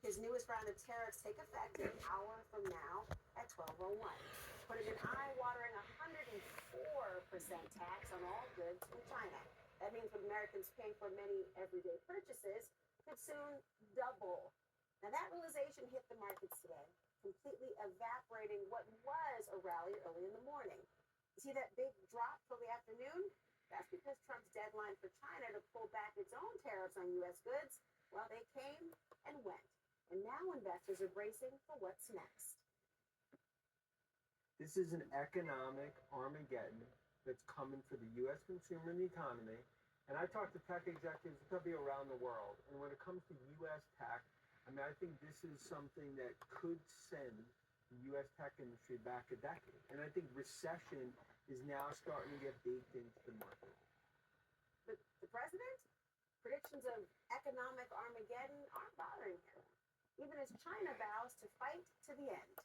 His newest round of tariffs take effect an hour from now at 12:01, putting an eye-watering 104% tax on all goods from China. That means what Americans pay for many everyday purchases could soon double. Now, that realization hit the markets today, completely evaporating what was a rally early in the morning. You see that big drop till the afternoon? That's because Trump's deadline for China to pull back its own tariffs on U.S. goods, well, they came and went. And now investors are bracing for what's next. This is an economic Armageddon that's coming for the U.S. consumer and the economy. And I talk to tech executives that could be around the world. And when it comes to U.S. tech, I mean, I think this is something that could send the U.S. tech industry back a decade. And I think recession is now starting to get baked into the market. But the president? Predictions of economic Armageddon aren't bothering him, even as China vows to fight to the end.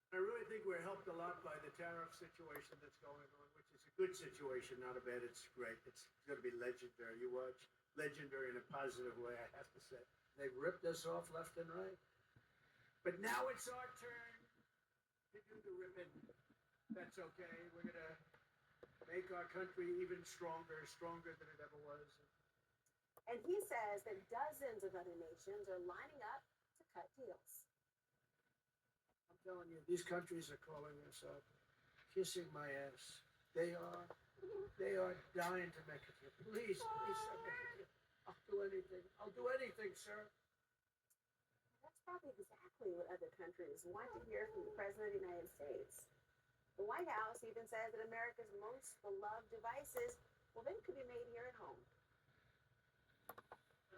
I really think we're helped a lot by the tariff situation that's going on, which is a good situation, not a bad. It's great. It's going to be legendary. You watch legendary in a positive way, I have to say. They've ripped us off left and right. But now it's our turn to do the ripping. That's okay. We're going to make our country even stronger, stronger than it ever was. And he says that dozens of other nations are lining up to cut deals. I'm telling you, these countries are calling us up, kissing my ass. They are dying to make it here. Please, sir, make it here. I'll do anything. I'll do anything, sir. That's probably exactly what other countries want to hear from the President of the United States. The White House even says that America's most beloved devices, well, they could be made here at home.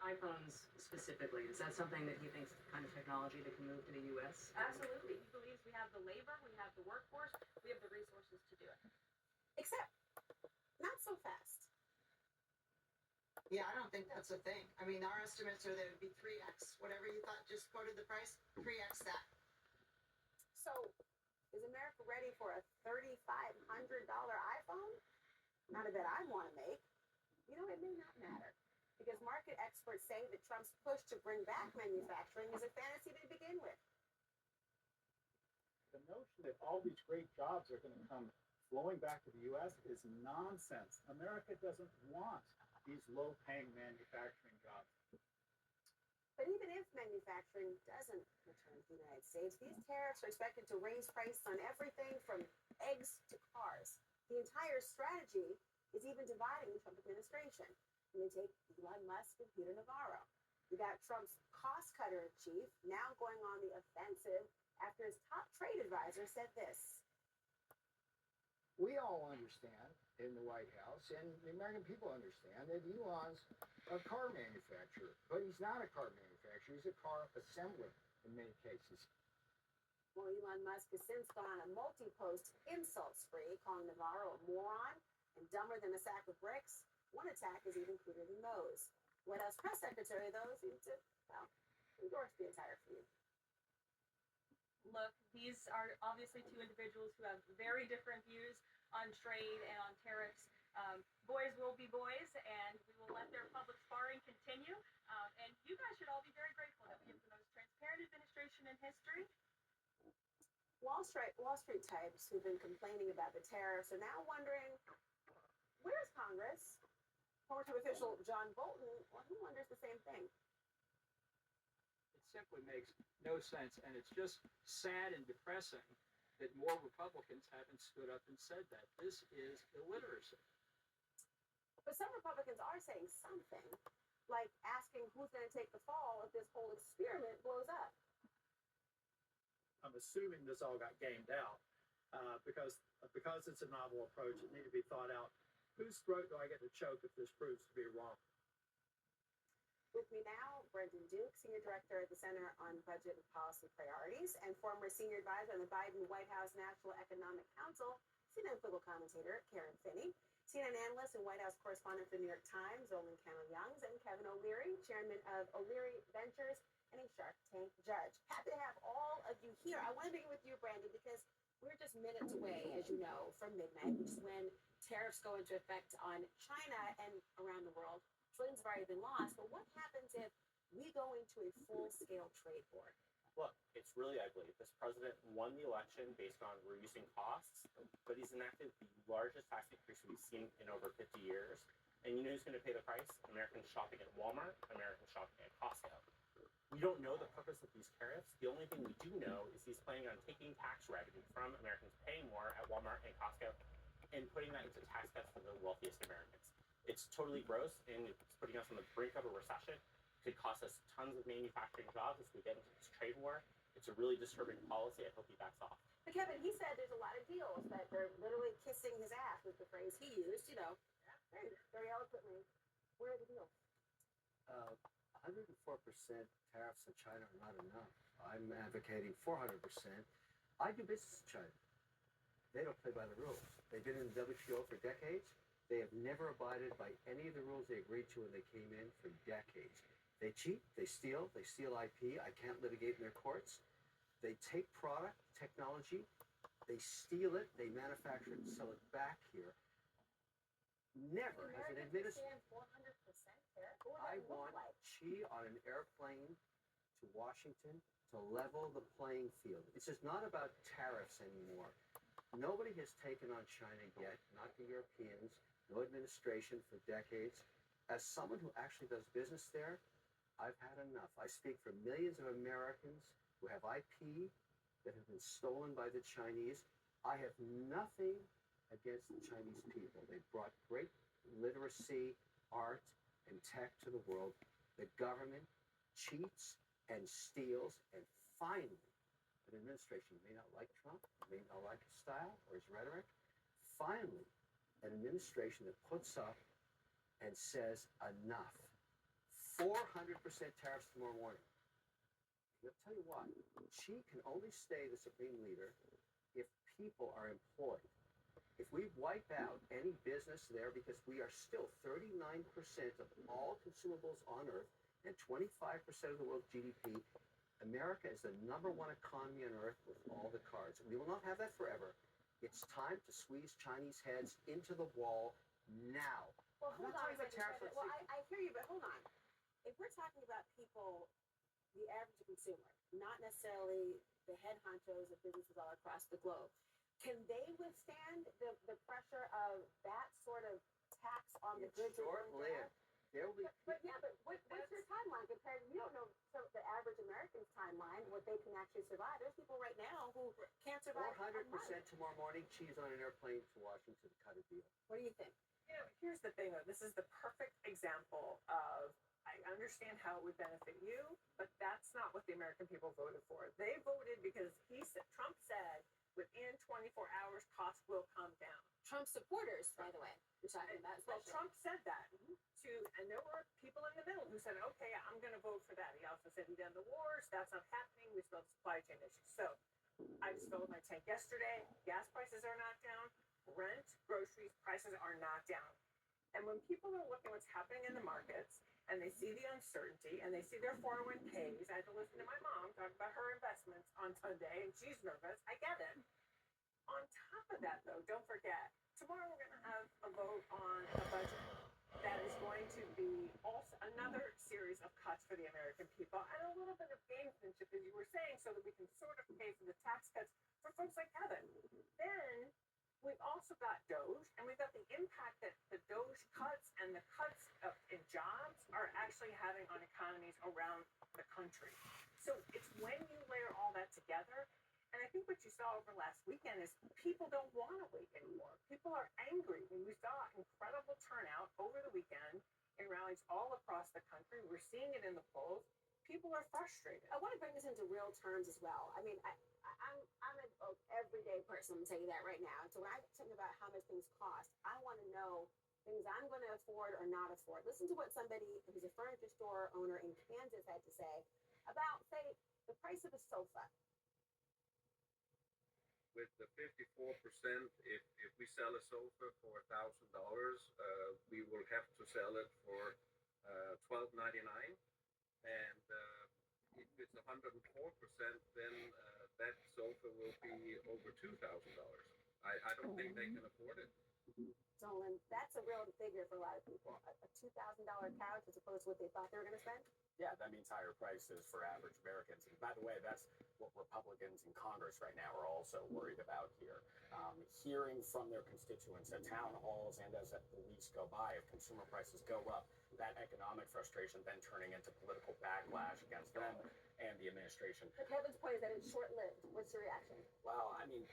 iPhones specifically, is that something that he thinks is the kind of technology that can move to the U.S.? Absolutely. He believes we have the labor, we have the workforce, we have the resources to do it. Except, not so fast. Yeah, I don't think that's a thing. I mean, our estimates are that it would be 3x. Whatever you thought just quoted the price, 3x that. So, is America ready for a $3,500 iPhone? Not a bet I want to make. You know, it may not matter. Because market experts say that Trump's push to bring back manufacturing is a fantasy to begin with. The notion that all these great jobs are going to come flowing back to the U.S. is nonsense. America doesn't want these low-paying manufacturing jobs. But even if manufacturing doesn't return to the United States, these tariffs are expected to raise prices on everything from eggs to cars. The entire strategy is even dividing the Trump administration. And they take Elon Musk and Peter Navarro. You got Trump's cost cutter in chief now going on the offensive after his top trade advisor said this. We all understand in the White House, and the American people understand, that Elon's a car manufacturer. But he's not a car manufacturer, he's a car assembler in many cases. Well, Elon Musk has since gone on a multi-post insult spree, calling Navarro a moron and dumber than a sack of bricks. One attack is even cruder than those. White House press secretary, though, seemed to, well, endorse the entire feud. Look, these are obviously two individuals who have very different views on trade and on tariffs. Boys will be boys, and we will let their public sparring continue. And you guys should all be very grateful that we have the most transparent administration in history. Wall Street types who've been complaining about the tariffs are now wondering, where's Congress? Former Trump official John Bolton, well, he wonders the same thing. It simply makes no sense, and it's just sad and depressing that more Republicans haven't stood up and said that. This is illiteracy. But some Republicans are saying something, like asking who's going to take the fall if this whole experiment blows up. I'm assuming this all got gamed out because it's a novel approach. It needed to be thought out. Whose throat do I get to choke if this proves to be wrong? With me now, Brendan Duke, Senior Director at the Center on Budget and Policy Priorities and former Senior Advisor on the Biden White House National Economic Council, CNN political commentator Karen Finney, CNN analyst and White House correspondent for the New York Times, Olin Cannell-Youngs, and Kevin O'Leary, Chairman of O'Leary Ventures and a Shark Tank judge. Happy to have all of you here. I want to begin with you, Brandon, because we're just minutes away, as you know, from midnight, which is when tariffs go into effect on China and around the world. Trillions have already been lost, but what happens if we go into to a full-scale trade war? Look, it's really ugly. This president won the election based on reducing costs, but he's enacted the largest tax increase we've seen in over 50 years. And you know who's going to pay the price? Americans shopping at Walmart, Americans shopping at Costco. We don't know the purpose of these tariffs. The only thing we do know is he's planning on taking tax revenue from Americans paying more at Walmart and Costco and putting that into tax cuts for the wealthiest Americans. It's totally gross, and it's putting us on the brink of a recession. Could cost us tons of manufacturing jobs as we get into this trade war. It's a really disturbing policy. I hope he backs off. But Kevin, he said there's a lot of deals that they're literally kissing his ass, was the phrase he used, very, very eloquently. Where are the deals? 104% tariffs on China are not enough. I'm advocating 400%. I do business in China. They don't play by the rules. They've been in the WTO for decades. They have never abided by any of the rules they agreed to when they came in for decades. They cheat, they steal IP. I can't litigate in their courts. They take product, technology, they steal it, they manufacture it and sell it back here. Never has an administration. 400% tariff? What would I that look want like? Xi on an airplane to Washington to level the playing field. It's just not about tariffs anymore. Nobody has taken on China yet, not the Europeans, no administration for decades. As someone who actually does business there, I've had enough. I speak for millions of Americans who have IP that have been stolen by the Chinese. I have nothing against the Chinese people. They've brought great literacy, art, and tech to the world. The government cheats and steals, and finally, an administration, you may not like Trump, you may not like his style or his rhetoric, finally, an administration that puts up and says enough. 400% tariffs tomorrow morning. I'll tell you what, Xi can only stay the supreme leader if people are employed. If we wipe out any business there, because we are still 39% of all consumables on Earth and 25% of the world's GDP, America is the #1 economy on Earth with all the cards. We will not have that forever. It's time to squeeze Chinese heads into the wall now. Well, I'm hold not on a talking about second, tariffs. Kevin. Well, I hear you, but hold on. If we're talking about people, the average consumer, not necessarily the head honchos of businesses all across the globe, can they withstand the pressure of that sort of tax on the It's goods? short-lived. There will be. But what's your timeline compared? You don't know the average American's timeline, what they can actually survive. There's people right now who can't survive. 400% tomorrow morning. Xi's on an airplane to Washington to cut a deal. What do you think? Here's the thing, though. This is the perfect example of, I understand how it would benefit you, but that's not what the American people voted for. They voted because Trump said within 24 hours, costs will come down. Trump supporters, by the way, you're talking about. Well, Especially. Trump said that and there were people in the middle who said, okay, I'm going to vote for that. He also said he'd end the wars. That's not happening. We still have supply chain issues. So I just filled my tank yesterday. Gas prices are not down. Rent, groceries, prices are not down. And when people are looking what's happening in the markets and they see the uncertainty and they see their 401ks, I had to listen to my mom talk about her investments on Sunday and she's nervous. I get it. On top of that, though, don't forget, tomorrow we're going to have a vote on a budget that is going to be also another series of cuts for the American people and a little bit of gamesmanship, as you were saying, so that we can sort of pay for the tax cuts for folks like Kevin. Then we've also got Doge, and we've got the impact that the Doge cuts and the cuts in jobs are actually having on economies around the country. So it's when you layer all that together. And I think what you saw over last weekend is people don't want to wait anymore. People are angry. And we saw incredible turnout over the weekend in rallies all across the country. We're seeing it in the polls. People are frustrated. I want to bring this into real terms as well. I mean, I'm an everyday person. I'm telling you that right now. And so when I think about how much things cost, I want to know things I'm going to afford or not afford. Listen to what somebody who's a furniture store owner in Kansas had to say about, say, the price of a sofa. With the 54%, if we sell a sofa for $1,000, we will have to sell it for $12.99, and if it's 104%, then that sofa will be over $2,000. I don't think they can afford it. Dolan, that's a real figure for a lot of people. A $2,000 couch as opposed to what they thought they were going to spend. Yeah, that means higher prices for average Americans. And by the way, that's what Republicans in Congress right now are also worried about here. Hearing from their constituents at town halls and as the weeks go by, if consumer prices go up, that economic frustration then turning into political backlash against them and the administration. But Kevin's point is that it's short-lived. What's your reaction? Well, I mean,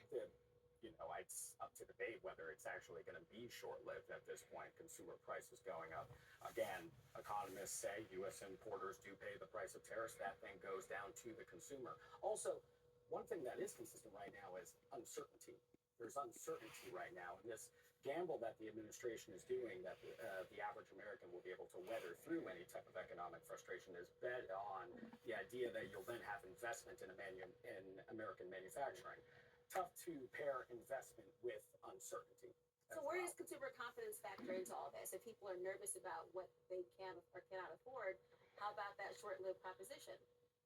it's up to debate whether it's actually going to be short-lived at this point. Consumer prices going up. Again, economists say U.S. importers do pay the price of tariffs. That thing goes down to the consumer. Also, one thing that is consistent right now is uncertainty. There's uncertainty right now, and this gamble that the administration is doing that the average American will be able to weather through any type of economic frustration is bet on the idea that you'll then have investment in American manufacturing. Tough to pair investment with uncertainty. So where does consumer confidence factor into all this? If people are nervous about what they can or cannot afford, how about that short-lived proposition?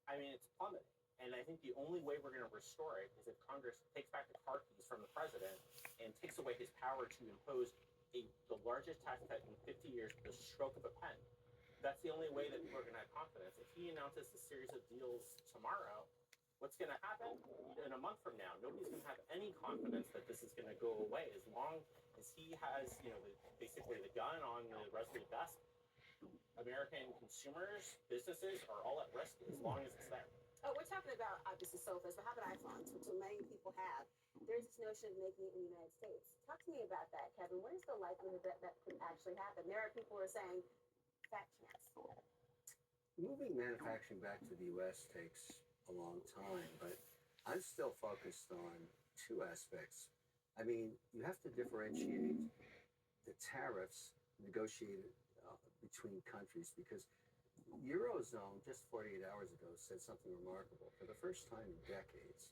I mean, it's plummeting. And I think the only way we're going to restore it is if Congress takes back the car keys from the president and takes away his power to impose the largest tax cut in 50 years with the stroke of a pen. That's the only way that people are going to have confidence. If he announces a series of deals tomorrow, what's going to happen in a month from now? Nobody's going to have any confidence that this is going to go away as long as he has, basically the gun on the resolute desk. American consumers, businesses are all at risk as long as it's there. Oh, we're talking about obviously sofas, but how about iPhones, which many people have? There's this notion of making it in the United States. Talk to me about that, Kevin. What is the likelihood that that could actually happen? There are people who are saying, fat chance. Moving manufacturing back to the U.S. takes a long time, but I'm still focused on two aspects. I mean, you have to differentiate the tariffs negotiated between countries because Eurozone just 48 hours ago said something remarkable. For the first time in decades,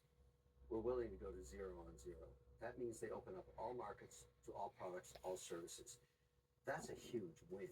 we're willing to go to zero on zero. That means they open up all markets to all products, all services. That's a huge win.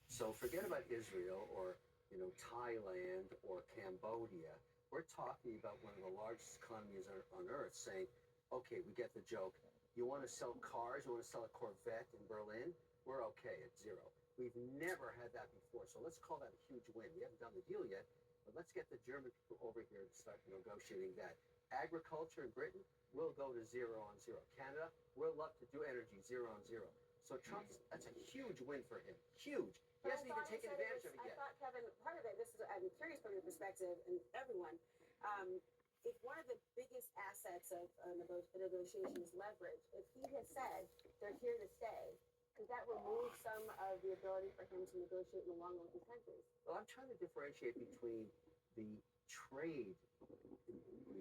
So forget about Israel or Thailand or Cambodia. We're talking about one of the largest economies on earth saying, okay, we get the joke. You want to sell cars? You want to sell a Corvette in Berlin? We're okay at zero. We've never had that before, so let's call that a huge win. We haven't done the deal yet, but let's get the German people over here to start negotiating that. Agriculture in Britain will go to zero on zero. Canada, we'll love to do energy zero on zero. So that's a huge win for him. Huge. He hasn't even taken advantage of it yet. I thought, Kevin, part of it, I'm curious from your perspective, and everyone, if one of the biggest assets of negotiation is leverage, if he has said they're here to stay, does that remove some of the ability for him to negotiate in the long run with these countries? Well, I'm trying to differentiate between the trade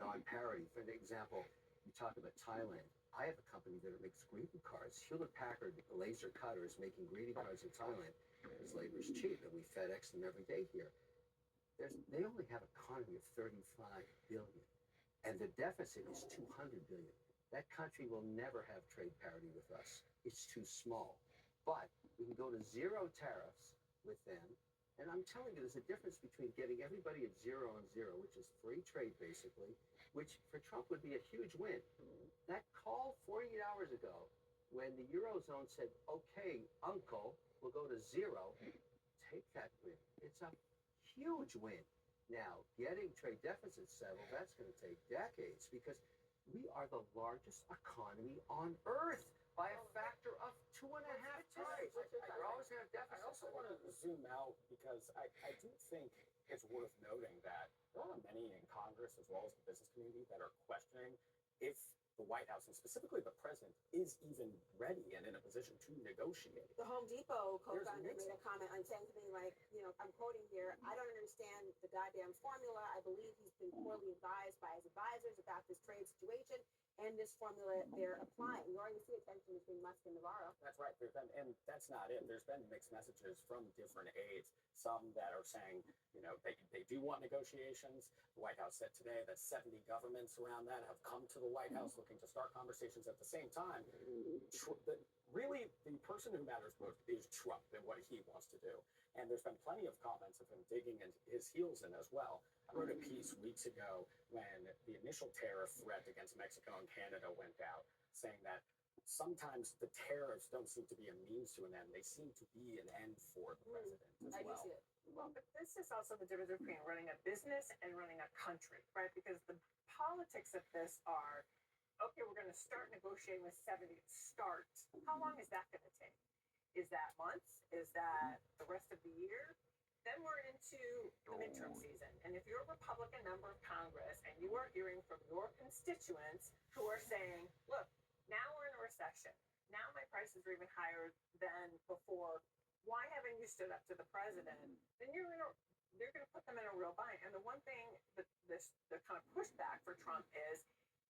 non-parity. For example, you talk about Thailand. I have a company that makes greeting cards. Hewlett-Packard laser cutters making greeting cards in Thailand. Because labor is cheap, and we FedEx them every day here. They only have an economy of 35 billion, and the deficit is 200 billion. That country will never have trade parity with us. It's too small. But we can go to zero tariffs with them. And I'm telling you, there's a difference between getting everybody at zero on zero, which is free trade basically, which for Trump would be a huge win. That call 48 hours ago when the Eurozone said, okay, uncle, we'll go to zero, take that win. It's a huge win. Now, getting trade deficits settled, that's going to take decades because we are the largest economy on earth by a factor of 2.5 times. We're always going to have deficits. I also want to zoom out because I do think it's worth noting that there are many in Congress as well as the business community that are questioning if the White House, and specifically the president, is even ready and in a position to negotiate. The Home Depot co-founder made a comment on saying something like, I'm quoting here, I don't understand the goddamn formula. I believe he's been poorly advised by his advisors about this trade situation and this formula they're applying. You already see a tension between Musk and Navarro. That's right. And that's not it. There's been mixed messages from different aides. Some that are saying, they do want negotiations. The White House said today that 70 governments around that have come to the White House looking to start conversations at the same time. Really, the person who matters most is Trump and what he wants to do. And there's been plenty of comments of him digging his heels in as well. I wrote a piece weeks ago when the initial tariff threat against Mexico and Canada went out, saying that sometimes the tariffs don't seem to be a means to an end. They seem to be an end for the president as I do well. see it. Well, but this is also the difference between running a business and running a country, right? Because the politics of this are, okay, we're going to start negotiating with 70. Start. How long is that going to take? Is that months? Is that the rest of the year? Then we're into the midterm season. And if you're a Republican member of Congress and you are hearing from your constituents who are saying, look, now we're in a recession. Now my prices are even higher than before. Why haven't you stood up to the president? Then you're going to put them in a real bind. And the one thing that the kind of pushback for Trump is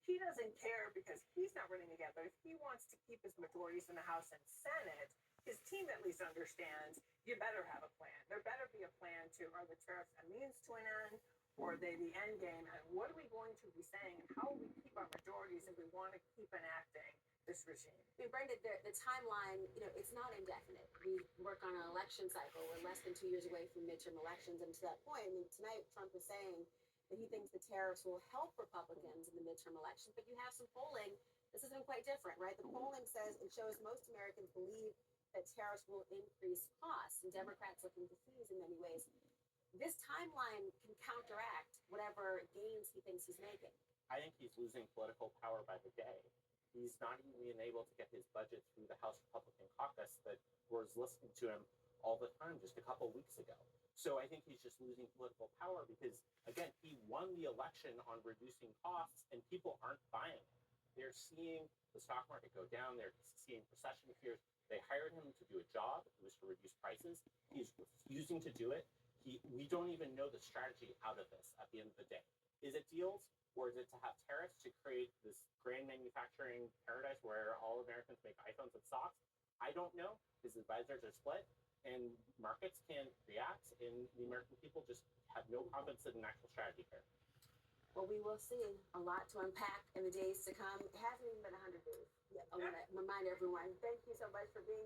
he doesn't care because he's not running again. But if he wants to keep his majorities in the House and Senate, his team at least understands you better have a plan. There better be a plan to, are the tariffs a means to an end, or are they the end game? And what are we going to be saying? And how will we keep our majorities if we want to keep enacting this regime? I mean, Brenda, the timeline, it's not indefinite. We work on an election cycle. We're less than 2 years away from midterm elections. And to that point, I mean, tonight Trump is saying that he thinks the tariffs will help Republicans in the midterm election. But you have some polling. This isn't quite different, right? The polling says it shows most Americans believe that tariffs will increase costs, and Democrats looking to fees in many ways. This timeline can counteract whatever gains he thinks he's making. I think he's losing political power by the day. He's not even able to get his budget through the House Republican caucus that was listening to him all the time just a couple weeks ago. So I think he's just losing political power because, again, he won the election on reducing costs and people aren't buying it. They're seeing the stock market go down. They're seeing recession fears. They hired him to do a job. It was to reduce prices. He's refusing to do it. We don't even know the strategy out of this at the end of the day. Is it deals or is it to have tariffs to create this grand manufacturing paradise where all Americans make iPhones and socks? I don't know. His advisors are split and markets can't react and the American people just have no confidence in an actual strategy here. Well, we will see a lot to unpack in the days to come. It hasn't even been 100 days yet. I want to remind everyone, thank you so much for being